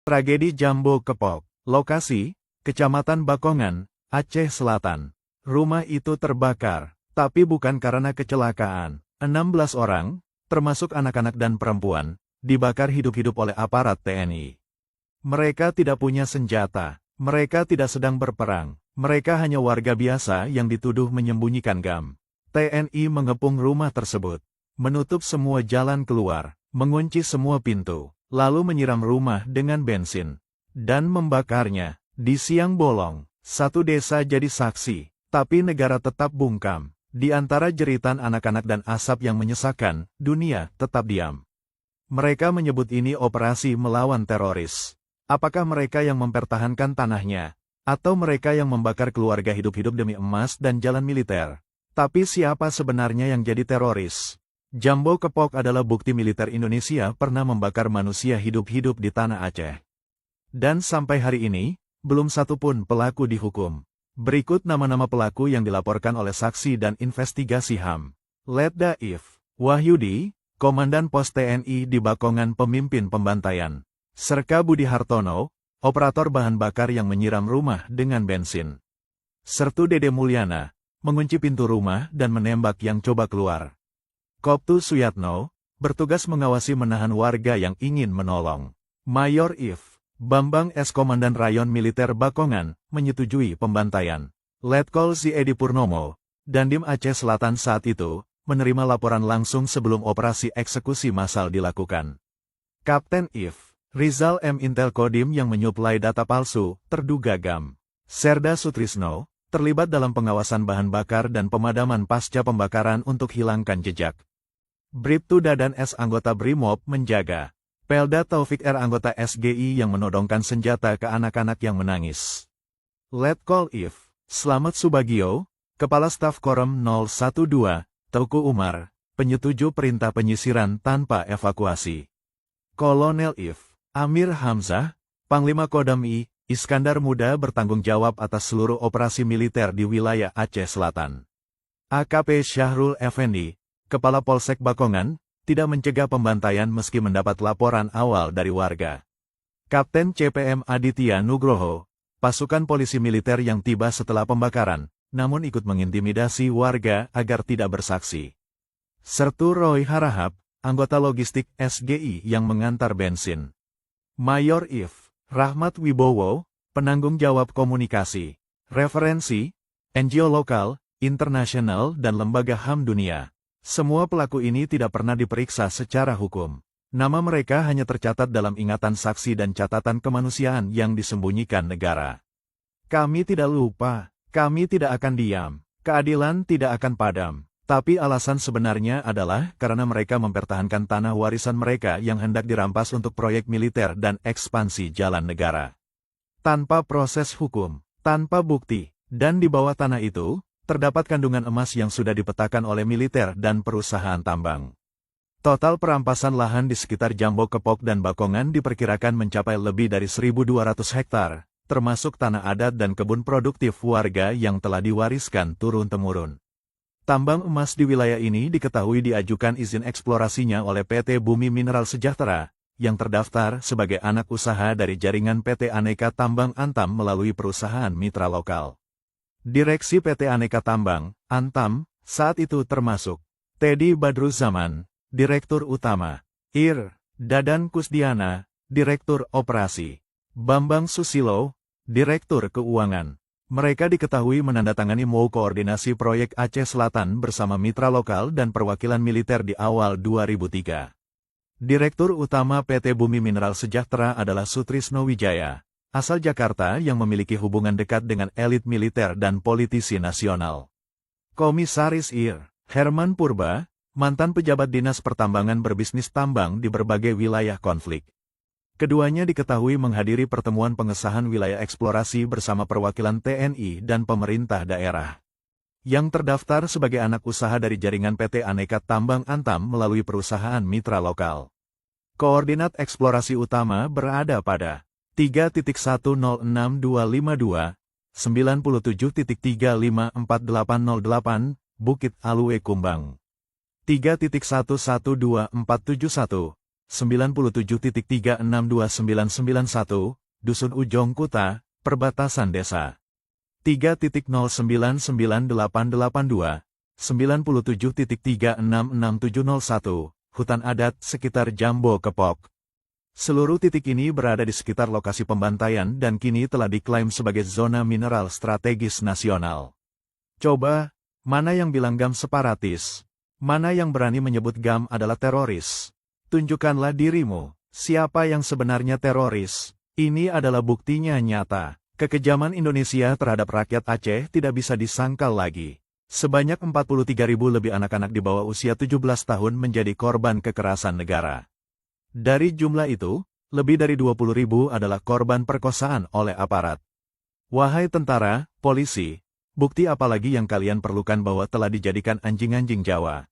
Tragedi Jambo Kepok. Lokasi, Kecamatan Bakongan, Aceh Selatan. Rumah itu terbakar, tapi bukan karena kecelakaan. 16 orang, termasuk anak-anak dan perempuan, dibakar hidup-hidup oleh aparat TNI. Mereka tidak punya senjata, mereka tidak sedang berperang, mereka hanya warga biasa yang dituduh menyembunyikan GAM. TNI mengepung rumah tersebut, menutup semua jalan keluar, mengunci semua pintu, lalu menyiram rumah dengan bensin, dan membakarnya. Di siang bolong, satu desa jadi saksi, tapi negara tetap bungkam. Di antara jeritan anak-anak dan asap yang menyesakan, dunia tetap diam. Mereka menyebut ini operasi melawan teroris. Apakah mereka yang mempertahankan tanahnya, atau mereka yang membakar keluarga hidup-hidup demi emas dan jalan militer? Tapi siapa sebenarnya yang jadi teroris? Jambo Kepok adalah bukti militer Indonesia pernah membakar manusia hidup-hidup di tanah Aceh. Dan sampai hari ini, belum satu pun pelaku dihukum. Berikut nama-nama pelaku yang dilaporkan oleh saksi dan investigasi HAM. Letda If Wahyudi, Komandan Pos TNI di Bakongan pemimpin pembantaian. Serka Budi Hartono, operator bahan bakar yang menyiram rumah dengan bensin. Sertu Dede Mulyana, mengunci pintu rumah dan menembak yang coba keluar. Koptu Suyatno, bertugas mengawasi menahan warga yang ingin menolong. Mayor If Bambang S. Komandan Rayon Militer Bakongan, menyetujui pembantaian. Letkol Si Edi Purnomo, Dandim Aceh Selatan saat itu, menerima laporan langsung sebelum operasi eksekusi massal dilakukan. Kapten If Rizal M. Intel Kodim yang menyuplai data palsu, terduga GAM. Serda Sutrisno, terlibat dalam pengawasan bahan bakar dan pemadaman pasca pembakaran untuk hilangkan jejak. Bribtu Dadan S. anggota Brimob menjaga. Pelda Taufik R. anggota SGI yang menodongkan senjata ke anak-anak yang menangis. Letkol If Slamet Subagio, Kepala Staf Korem 012, Teuku Umar, penyetuju perintah penyisiran tanpa evakuasi. Kolonel If Amir Hamzah, Panglima Kodam I, Iskandar Muda bertanggung jawab atas seluruh operasi militer di wilayah Aceh Selatan. AKP Syahrul Effendi, Kepala Polsek Bakongan, tidak mencegah pembantaian meski mendapat laporan awal dari warga. Kapten CPM Aditya Nugroho, pasukan polisi militer yang tiba setelah pembakaran, namun ikut mengintimidasi warga agar tidak bersaksi. Sertu Roy Harahap, anggota logistik SGI yang mengantar bensin. Mayor If Rahmat Wibowo, penanggung jawab komunikasi, referensi, NGO lokal, internasional dan lembaga HAM dunia. Semua pelaku ini tidak pernah diperiksa secara hukum. Nama mereka hanya tercatat dalam ingatan saksi dan catatan kemanusiaan yang disembunyikan negara. Kami tidak lupa, kami tidak akan diam, keadilan tidak akan padam. Tapi alasan sebenarnya adalah karena mereka mempertahankan tanah warisan mereka yang hendak dirampas untuk proyek militer dan ekspansi jalan negara. Tanpa proses hukum, tanpa bukti, dan di bawah tanah itu, terdapat kandungan emas yang sudah dipetakan oleh militer dan perusahaan tambang. Total perampasan lahan di sekitar Jambo Kepok dan Bakongan diperkirakan mencapai lebih dari 1.200 hektar, termasuk tanah adat dan kebun produktif warga yang telah diwariskan turun-temurun. Tambang emas di wilayah ini diketahui diajukan izin eksplorasinya oleh PT Bumi Mineral Sejahtera, yang terdaftar sebagai anak usaha dari jaringan PT Aneka Tambang Antam melalui perusahaan mitra lokal. Direksi PT Aneka Tambang, Antam, saat itu termasuk Teddy Badruzzaman, Direktur Utama, Ir. Dadan Kusdiana, Direktur Operasi, Bambang Susilo, Direktur Keuangan. Mereka diketahui menandatangani MOU koordinasi proyek Aceh Selatan bersama mitra lokal dan perwakilan militer di awal 2003. Direktur Utama PT Bumi Mineral Sejahtera adalah Sutrisno Wijaya, asal Jakarta yang memiliki hubungan dekat dengan elit militer dan politisi nasional. Komisaris Ir. Herman Purba, mantan pejabat dinas pertambangan berbisnis tambang di berbagai wilayah konflik. Keduanya diketahui menghadiri pertemuan pengesahan wilayah eksplorasi bersama perwakilan TNI dan pemerintah daerah. Yang terdaftar sebagai anak usaha dari jaringan PT Aneka Tambang Antam melalui perusahaan mitra lokal. Koordinat eksplorasi utama berada pada 3.106252, 97.354808, Bukit Alue Kumbang. 3.112471, 97.362991, Dusun Ujong Kuta, Perbatasan Desa. 3.0998882, 97.366701, Hutan Adat sekitar Jambo Kepok. Seluruh titik ini berada di sekitar lokasi pembantaian dan kini telah diklaim sebagai zona mineral strategis nasional. Coba, mana yang bilang GAM separatis? Mana yang berani menyebut GAM adalah teroris? Tunjukkanlah dirimu, siapa yang sebenarnya teroris? Ini adalah buktinya nyata. Kekejaman Indonesia terhadap rakyat Aceh tidak bisa disangkal lagi. Sebanyak 43.000 lebih anak-anak di bawah usia 17 tahun menjadi korban kekerasan negara. Dari jumlah itu, lebih dari 20.000 adalah korban perkosaan oleh aparat. Wahai tentara, polisi, bukti apa lagi yang kalian perlukan bahwa telah dijadikan anjing-anjing Jawa?